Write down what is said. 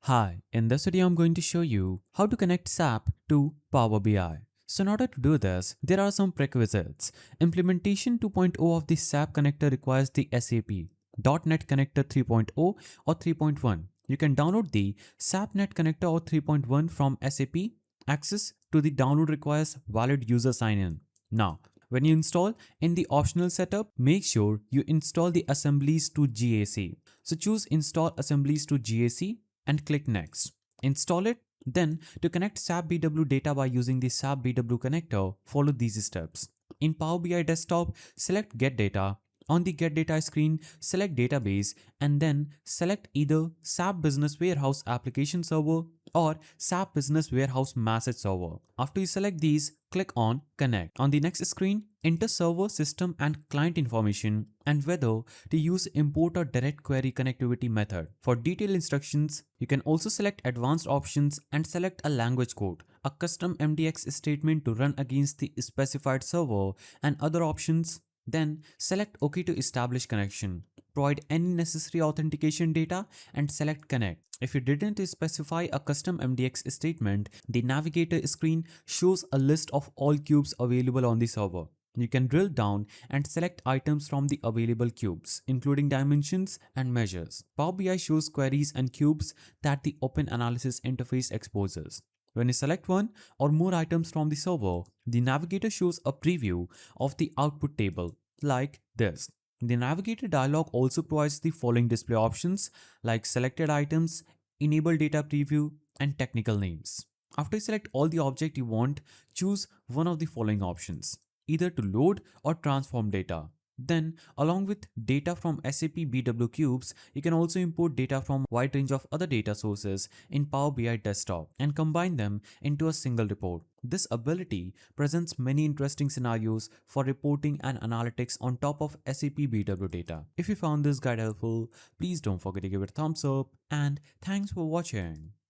Hi, in this video I'm going to show you how to connect SAP to Power BI. So in order to do this, there are some prerequisites. Implementation 2.0 of the SAP connector requires the SAP .NET Connector 3.0 or 3.1. You can download the SAP Net Connector or 3.1 from SAP. Access to the download requires valid user sign-in. Now, when you install in the optional setup, make sure you install the assemblies to GAC. So choose install assemblies to GAC and click next. Install it. Then to connect SAP BW data by using the SAP BW connector, follow these steps. In Power BI desktop, select get data. On the get data screen, select database and then select either SAP Business Warehouse Application Server or SAP Business Warehouse Message Server. After you select these, click on Connect. On the next screen, enter server, system and client information and whether to use import or direct query connectivity method. For detailed instructions, you can also select advanced options and select a language code, a custom MDX statement to run against the specified server and other options. Then select OK to establish connection. Provide any necessary authentication data and select connect. If you didn't specify a custom MDX statement, the navigator screen shows a list of all cubes available on the server. You can drill down and select items from the available cubes, including dimensions and measures. Power BI shows queries and cubes that the Open Analysis interface exposes. When you select one or more items from the server, the navigator shows a preview of the output table, like this. The navigator dialog also provides the following display options like selected items, enable data preview, and technical names. After you select all the objects you want, choose one of the following options, either to load or transform data. Then, along with data from SAP BW Cubes, you can also import data from a wide range of other data sources in Power BI Desktop and combine them into a single report. This ability presents many interesting scenarios for reporting and analytics on top of SAP BW data. If you found this guide helpful, please don't forget to give it a thumbs up and thanks for watching.